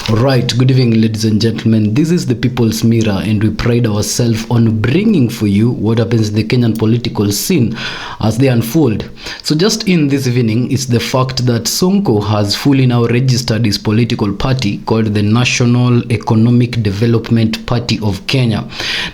Right, good evening, ladies and gentlemen. This is the People's Mirror, and we pride ourselves on bringing for you what happens in the Kenyan political scene as they unfold. So just in this evening is the fact that Sonko has fully now registered his political party called the National Economic Development Party of Kenya.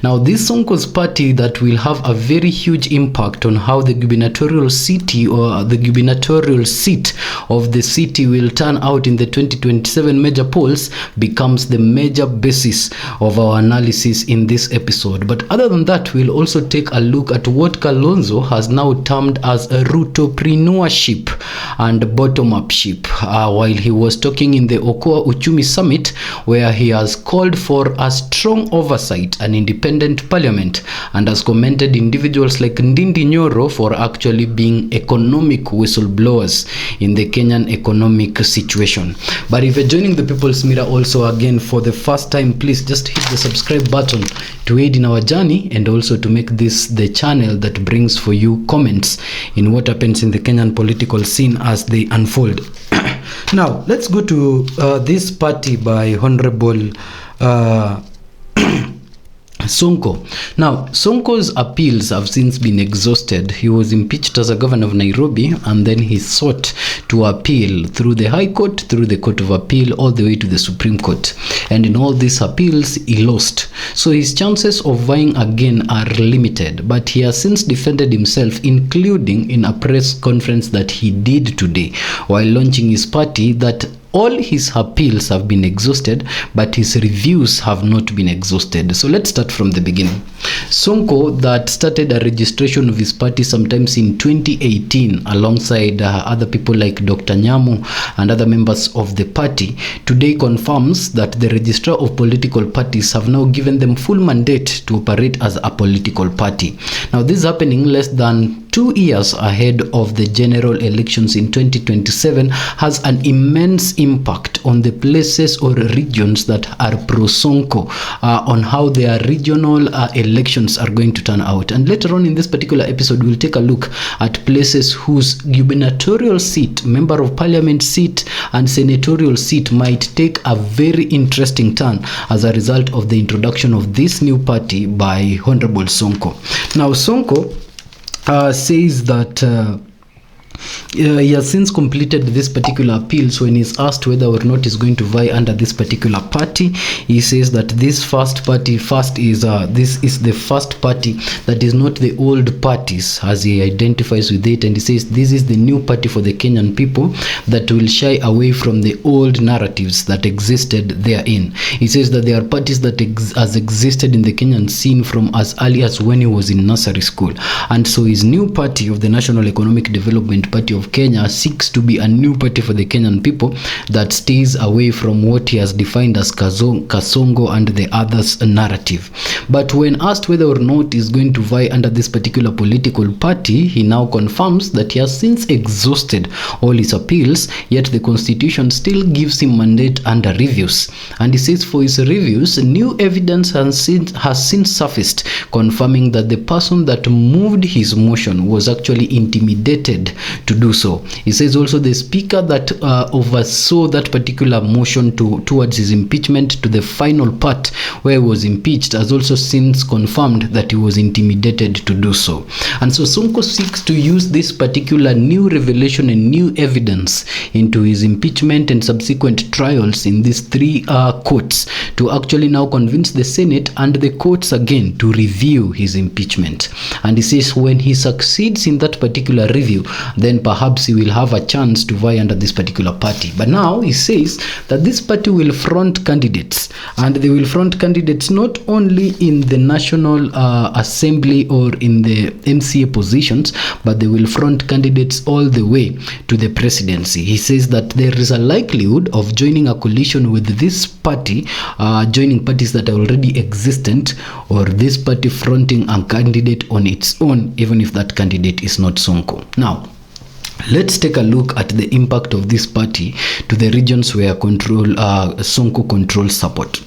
Now, this Sonko's party that will have a very huge impact on how the gubernatorial city or the gubernatorial seat of the city will turn out in the 2027 major polls becomes the major basis of our analysis in this episode. But other than that, we'll also take a look at what Kalonzo has now termed as a rutopreneurship and bottom-upship while he was talking in the Okoa Uchumi Summit, where he has called for a strong oversight and independent parliament and has commended individuals like Ndindi Nyoro for actually being economic whistleblowers in the Kenyan economic situation. But if you're joining the People's Mirror also again for the first time, please just hit the subscribe button to aid in our journey and also to make this the channel that brings for you comments in what happens in the Kenyan political scene as they unfold. Now, let's go to this party by Honorable Sonko. Now, Sonko's appeals have since been exhausted. He was impeached as a governor of Nairobi, and then he sought to appeal through the High Court, through the Court of Appeal, all the way to the Supreme Court. And in all these appeals, he lost. So his chances of vying again are limited, but he has since defended himself, including in a press conference that he did today while launching his party, that all his appeals have been exhausted, but his reviews have not been exhausted. So let's start from the beginning. Sonko, that started a registration of his party sometimes in 2018 alongside other people like Dr. Nyamu and other members of the party, today confirms that the registrar of political parties have now given them full mandate to operate as a political party. Now, this is happening less than 2 years ahead of the general elections in 2027 has an immense impact on the places or regions that are pro-Sonko on how their regional elections are going to turn out. And later on in this particular episode, we'll take a look at places whose gubernatorial seat, member of parliament seat, and senatorial seat might take a very interesting turn as a result of the introduction of this new party by Honorable Sonko. Now, Sonko says that he has since completed this particular appeal. So when he's asked whether or not he's going to vie under this particular party, he says that this first party this is the first party that is not the old parties, as he identifies with it, and he says this is the new party for the Kenyan people that will shy away from the old narratives that existed therein. He says that there are parties that has existed in the Kenyan scene from as early as when he was in nursery school, and so his new party of the National Economic Development Party of Kenya seeks to be a new party for the Kenyan people that stays away from what he has defined as Kasongo and the others narrative. But when asked whether or not he's going to vie under this particular political party, he now confirms that he has since exhausted all his appeals, yet the constitution still gives him mandate under reviews. And he says for his reviews, new evidence has since surfaced confirming that the person that moved his motion was actually intimidated to do so. He says also the speaker that oversaw that particular motion towards his impeachment to the final part where he was impeached has also since confirmed that he was intimidated to do so. And so Sonko seeks to use this particular new revelation and new evidence into his impeachment and subsequent trials in these three courts to actually now convince the Senate and the courts again to review his impeachment. And he says when he succeeds in that particular review, then perhaps he will have a chance to vie under this particular party. But now he says that this party will front candidates, and they will front candidates not only in the National Assembly or in the MCA positions, but they will front candidates all the way to the presidency. He says that there is a likelihood of joining a coalition with this party, joining parties that are already existent, or this party fronting a candidate on its own, even if that candidate is not Sonko. Now, let's take a look at the impact of this party to the regions where Sonko controls support.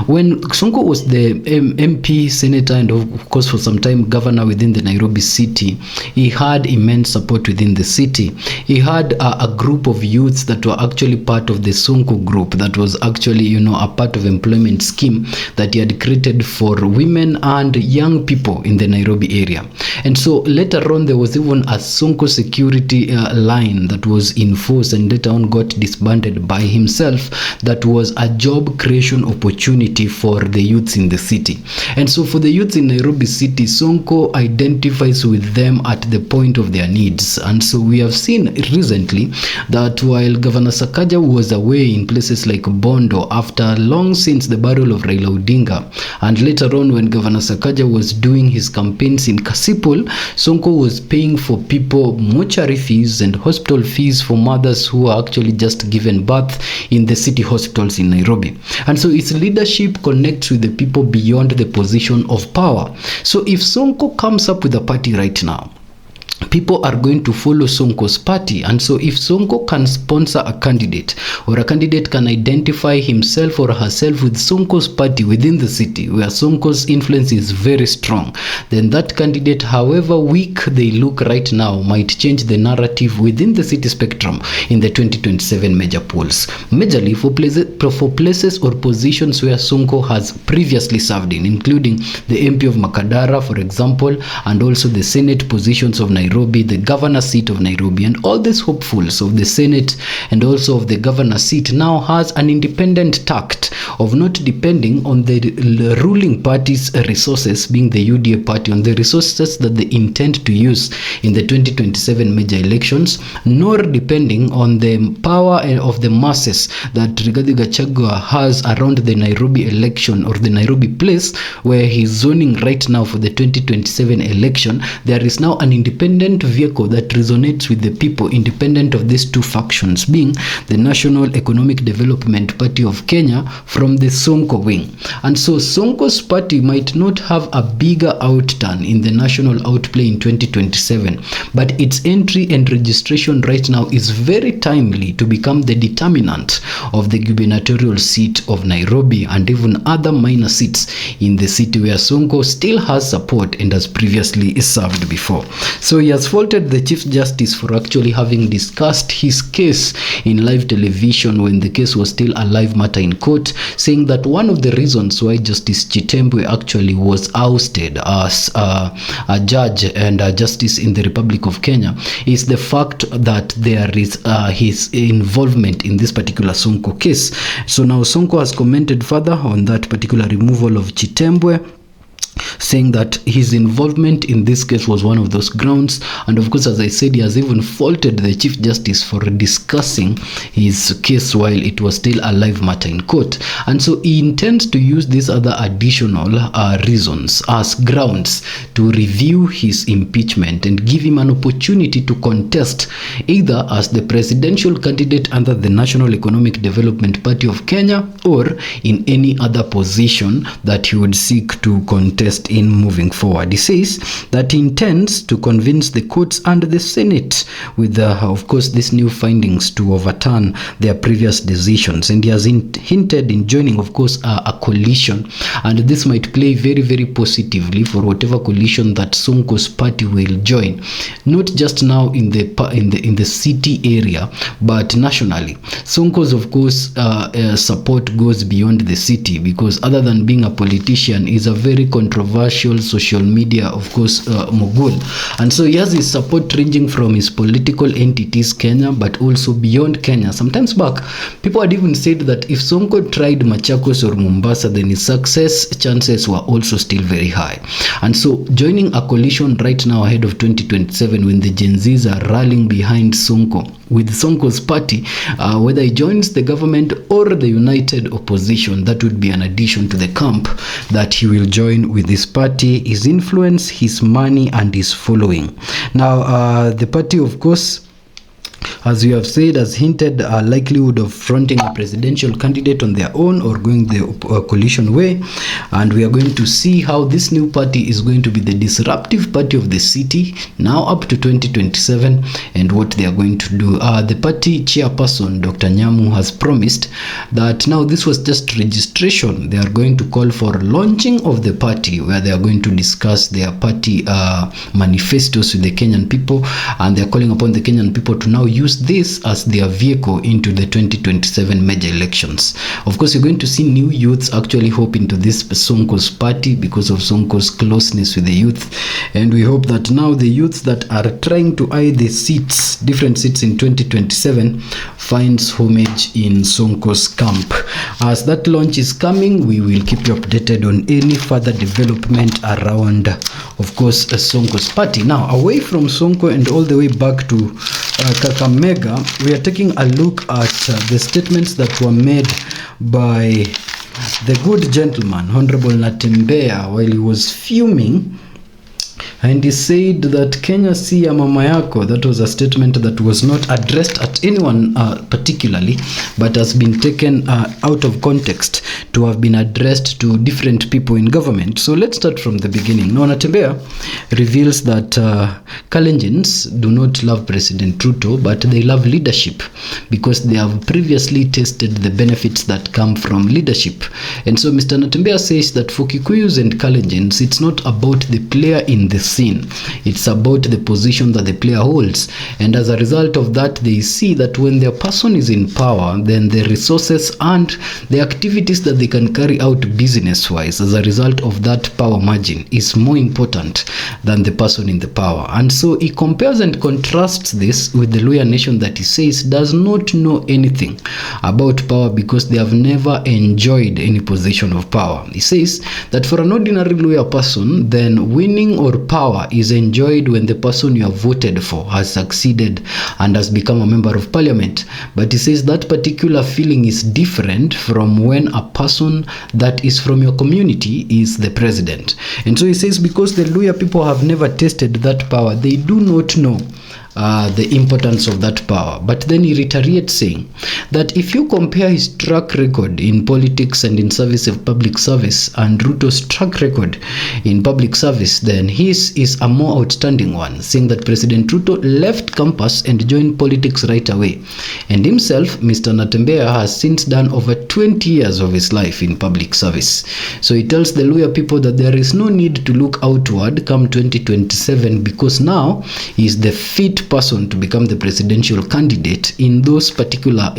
When Sonko was the MP, senator, and of course for some time governor within the Nairobi city, he had immense support within the city. He had a group of youths that were actually part of the Sonko group that was actually, a part of employment scheme that he had created for women and young people in the Nairobi area. And so later on, there was even a Sonko security line that was in force and later on got disbanded by himself. That was a job creation opportunity for the youths in the city. And so for the youths in Nairobi city, Sonko identifies with them at the point of their needs. And so we have seen recently that while Governor Sakaja was away in places like Bondo after long since the burial of Raila Odinga, and later on when Governor Sakaja was doing his campaigns in Kasipul, Sonko was paying for people mortuary fees and hospital fees for mothers who were actually just given birth in the city hospitals in Nairobi. And so its leadership connects with the people beyond the position of power. So if Sonko comes up with a party right now, people are going to follow Sonko's party. And so if Sonko can sponsor a candidate, or a candidate can identify himself or herself with Sonko's party within the city where Sonko's influence is very strong, then that candidate, however weak they look right now, might change the narrative within the city spectrum in the 2027 major polls, majorly for places or positions where Sonko has previously served in, including the MP of Makadara, for example, and also the Senate positions of Nairobi, the governor seat of Nairobi. And all these hopefuls of the Senate and also of the governor seat now has an independent tact of not depending on the ruling party's resources, being the UDA party, on the resources that they intend to use in the 2027 major elections, nor depending on the power of the masses that Rigathi Gachagua has around the Nairobi election or the Nairobi place where he's zoning right now for the 2027 election. There is now an independent vehicle that resonates with the people, independent of these two factions, being the National Economic Development Party of Kenya from the Sonko wing. And so Sonko's party might not have a bigger outturn in the national outplay in 2027, but its entry and registration right now is very timely to become the determinant of the gubernatorial seat of Nairobi and even other minor seats in the city where Sonko still has support and has previously served before. So he has faulted the Chief Justice for actually having discussed his case in live television when the case was still a live matter in court, saying that one of the reasons why Justice Chitembwe actually was ousted as a judge and a justice in the Republic of Kenya is the fact that there is his involvement in this particular Sonko case. So now Sonko has commented further on that particular removal of Chitembwe, saying that his involvement in this case was one of those grounds. And of course, as I said, he has even faulted the Chief Justice for discussing his case while it was still a live matter in court. And so he intends to use these other additional reasons as grounds to review his impeachment and give him an opportunity to contest either as the presidential candidate under the National Economic Development Party of Kenya or in any other position that he would seek to contest in moving forward. He says that he intends to convince the courts and the Senate with, of course, these new findings to overturn their previous decisions. And he has hinted in joining, of course, a coalition. And this might play very, very positively for whatever coalition that Sonko's party will join, not just now in the city area, but nationally. Sonko's, of course, support goes beyond the city, because other than being a politician, he's a very controversial social media, of course, mogul. And so he has his support ranging from his political entities, Kenya, but also beyond Kenya. Sometimes back, people had even said that if Sonko tried Machakos or Mombasa, then his success chances were also still very high. And so joining a coalition right now ahead of 2027, when the Gen Zs are rallying behind Sonko, with Sonko's party, whether he joins the government or the united opposition, that would be an addition to the camp that he will join with his party, his influence, his money, and his following. Now, the party, of course, as you have said, has hinted a likelihood of fronting a presidential candidate on their own or going the coalition way. And we are going to see how this new party is going to be the disruptive party of the city now up to 2027 and what they are going to do. The party chairperson, Dr. Nyamu, has promised that now this was just registration. They are going to call for launching of the party, where they are going to discuss their party manifestos with the Kenyan people, and they are calling upon the Kenyan people to now use this as their vehicle into the 2027 major elections. Of course, you're going to see new youths actually hope into this Sonko'S party because of Sonko'S closeness with the youth, and we hope that now the youths that are trying to eye the seats, different seats in 2027, finds homage in Sonko'S camp. As that launch is coming, we will keep you updated on any further development around, of course, Sonko'S party. Now, away from Sonko and all the way back to Kakamega, we are taking a look at the statements that were made by the good gentleman, Honorable Natembeya, while he was fuming. And he said that Kenya si ya mama yako. That was a statement that was not addressed at anyone particularly, but has been taken out of context to have been addressed to different people in government. So let's start from the beginning. Now, Natembeya reveals that Kalenjins do not love President Ruto, but they love leadership because they have previously tasted the benefits that come from leadership. And so Mr. Natembeya says that for Kikuyus and Kalenjins, it's not about the player in the scene, it's about the position that the player holds. And as a result of that, they see that when their person is in power, then the resources and the activities that they can carry out business wise as a result of that power margin is more important than the person in the power. And so he compares and contrasts this with the Luhya nation that he says does not know anything about power because they have never enjoyed any position of power. He says that for an ordinary Luhya person, then winning or power is enjoyed when the person you have voted for has succeeded and has become a member of parliament. But he says that particular feeling is different from when a person that is from your community is the president. And so he says because the Luhya people have never tasted that power, they do not know the importance of that power. But then he reiterates saying that if you compare his track record in politics and in service of public service and Ruto's track record in public service, then his is a more outstanding one, saying that President Ruto left campus and joined politics right away. And himself, Mr. Natembeya, has since done over 20 years of his life in public service. So he tells the Luhya people that there is no need to look outward come 2027 because now he is the fit person to become the presidential candidate in those particular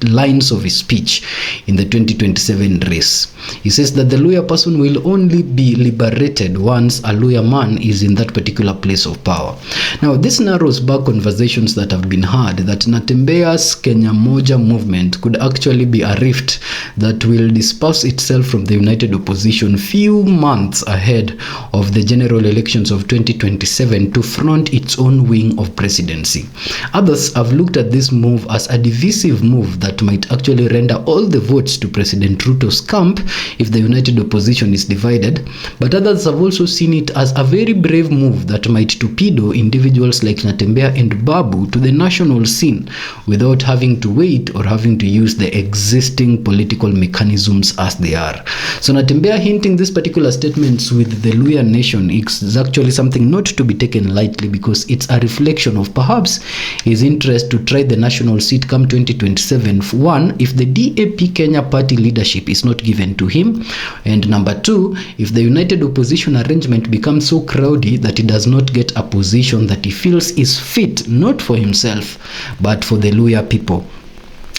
lines of his speech in the 2027 race. He says that the Luhya person will only be liberated once a Luhya man is in that particular place of power. Now this narrows back conversations that have been had that Natembeya's Kenya Moja movement could actually be a rift that will disperse itself from the united opposition few months ahead of the general elections of 2027 to front its own wing of presidency. Others have looked at this move as a divisive move that might actually render all the votes to President Ruto's camp if the united opposition is divided, but others have also seen it as a very brave move that might torpedo individuals like Natembeya and Babu to the national scene without having to wait or having to use the existing political mechanisms as they are. So Natembeya hinting these particular statements with the Luhya nation is actually something not to be taken lightly because it's a reflection of perhaps his interest to try the national seat come 2027. One, if the DAP Kenya party leadership is not given to him, and number two, if the united opposition arrangement becomes so crowded that he does not get a position that he feels is fit not for himself but for the Luhya people.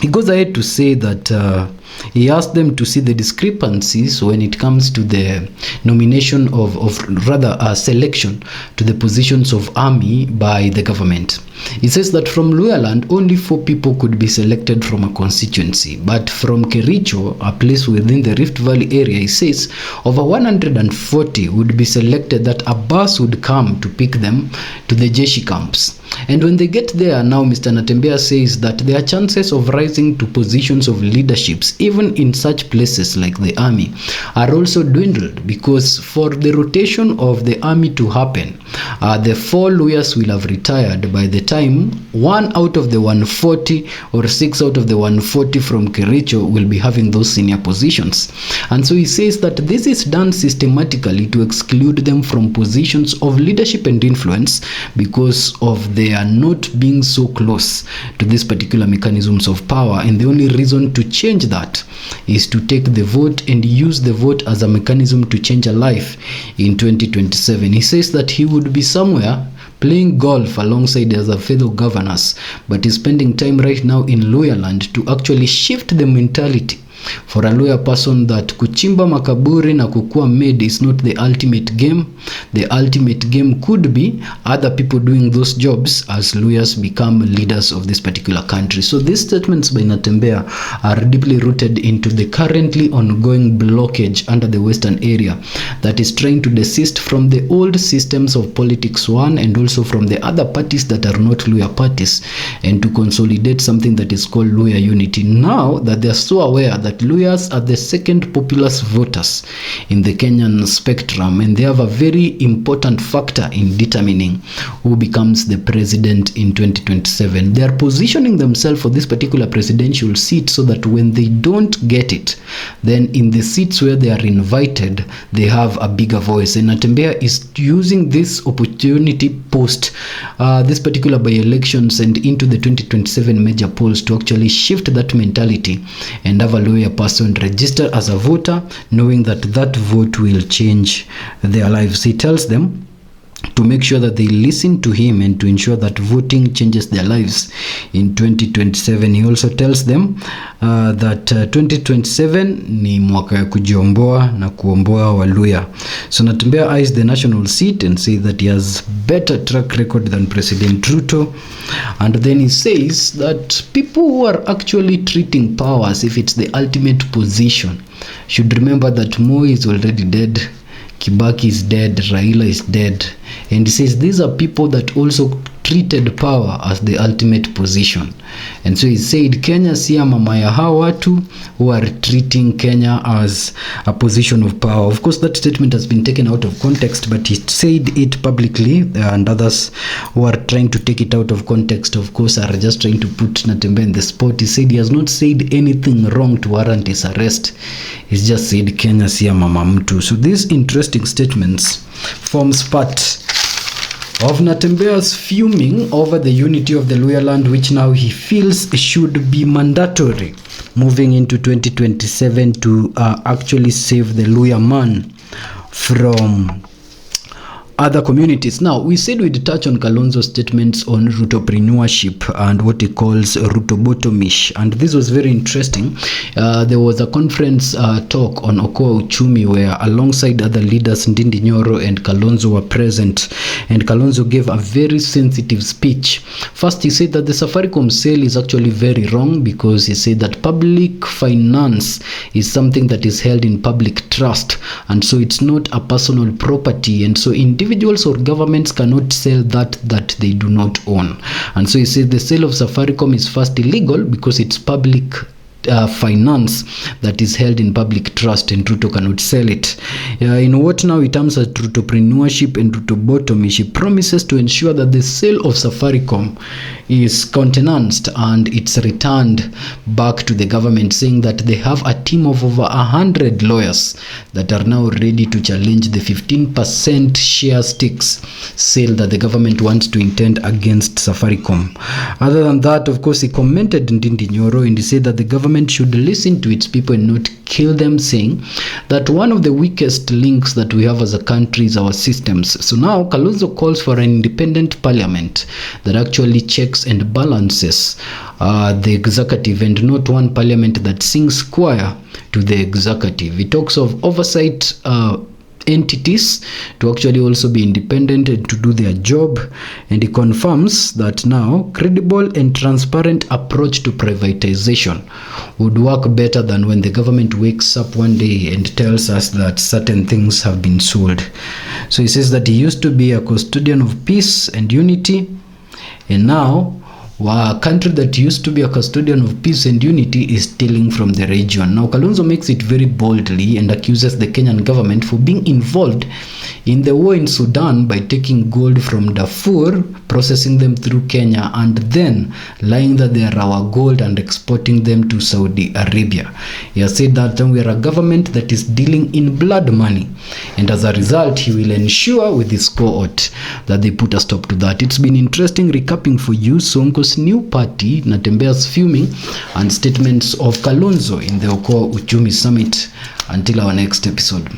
He goes ahead to say that he asked them to see the discrepancies when it comes to the nomination selection to the positions of army by the government. He says that from Luhyaland, only 4 people could be selected from a constituency. But from Kericho, a place within the Rift Valley area, he says over 140 would be selected, that a bus would come to pick them to the Jeshi camps. And when they get there, now Mr. Natembeya says that their chances of rising to positions of leaderships even in such places like the army, are also dwindled, because for the rotation of the army to happen, the 4 lawyers will have retired by the time 1 out of the 140 or 6 out of the 140 from Kericho will be having those senior positions. And so he says that this is done systematically to exclude them from positions of leadership and influence because of their not being so close to these particular mechanisms of power. And the only reason to change that is to take the vote and use the vote as a mechanism to change a life in 2027. He says that he would be somewhere playing golf alongside other fellow governors, but is spending time right now in Luhyaland to actually shift the mentality for a lawyer person that kuchimba makaburi na kukua made is not the ultimate game. The ultimate game could be other people doing those jobs as lawyers become leaders of this particular country. So these statements by Natembeya are deeply rooted into the currently ongoing blockage under the Western area that is trying to desist from the old systems of politics one, and also from the other parties that are not lawyer parties, and to consolidate something that is called lawyer unity. Now that they are so aware that lawyers are the second populous voters in the Kenyan spectrum, and they have a very important factor in determining who becomes the president in 2027. They are positioning themselves for this particular presidential seat so that when they don't get it, then in the seats where they are invited, they have a bigger voice. And Natembeya is using this opportunity post this particular by-elections and into the 2027 major polls to actually shift that mentality and have a lawyer person register as a voter, knowing that that vote will change their lives. He tells them to make sure that they listen to him and to ensure that voting changes their lives in 2027. He also tells them that 2027 ni mwaka ya kujiomboa na kuomboa Waluya. So Natembeya eyes the national seat and say that he has better track record than President Ruto. And then he says that people who are actually treating power as if it's the ultimate position should remember that Moi is already dead, Kibaki is dead, Raila is dead. And he says these are people that also treated power as the ultimate position. And so he said Kenya si mama ya hawa watu who are treating Kenya as a position of power. Of course, that statement has been taken out of context, but he said it publicly, and others who are trying to take it out of context, of course, are just trying to put Natembeya in the spot. He said he has not said anything wrong to warrant his arrest. He's just said Kenya si mama mtu. So these interesting statements forms part of Natembeya's fuming over the unity of the Luhyaland, which now he feels should be mandatory moving into 2027 to actually save the Luhya man from other communities. Now, we said we'd touch on Kalonzo's statements on Rutopreneurship and what he calls Rutobotomish, and this was very interesting. There was a conference talk on Okoa Uchumi where alongside other leaders Ndindi Nyoro and Kalonzo were present, and Kalonzo gave a very sensitive speech. First, he said that the Safaricom sale is actually very wrong, because he said that public finance is something that is held in public trust, and so it's not a personal property, and so individuals or governments cannot sell that they do not own. And so he said the sale of Safaricom is first illegal because it's public finance that is held in public trust, and Ruto cannot sell it. In what now he terms as Rutopreneurship and Rutobotomy, she promises to ensure that the sale of Safaricom is countenanced and it's returned back to the government, saying that they have a team of over 100 lawyers that are now ready to challenge the 15% share stakes sale that the government wants to intend against Safaricom. Other than that, of course, he commented Ndindi Nyoro, and he said that the government should listen to its people and not kill them, saying that one of the weakest links that we have as a country is our systems. So now Kalonzo calls for an independent parliament that actually checks and balances the executive, and not one parliament that sings choir to the executive. He talks of oversight entities to actually also be independent and to do their job, and he confirms that now credible and transparent approach to privatization would work better than when the government wakes up one day and tells us that certain things have been sold. So he says that he used to be a custodian of peace and unity, and now a country that used to be a custodian of peace and unity is stealing from the region. Now, Kalonzo makes it very boldly and accuses the Kenyan government for being involved in the war in Sudan by taking gold from Darfur, processing them through Kenya, and then lying that they are our gold and exporting them to Saudi Arabia. He has said that we are a government that is dealing in blood money, and as a result, he will ensure with his cohort that they put a stop to that. It's been interesting recapping for you Sonko's new party, Natembeya's fuming, and statements of Kalonzo in the Okoa Uchumi Summit. Until our next episode.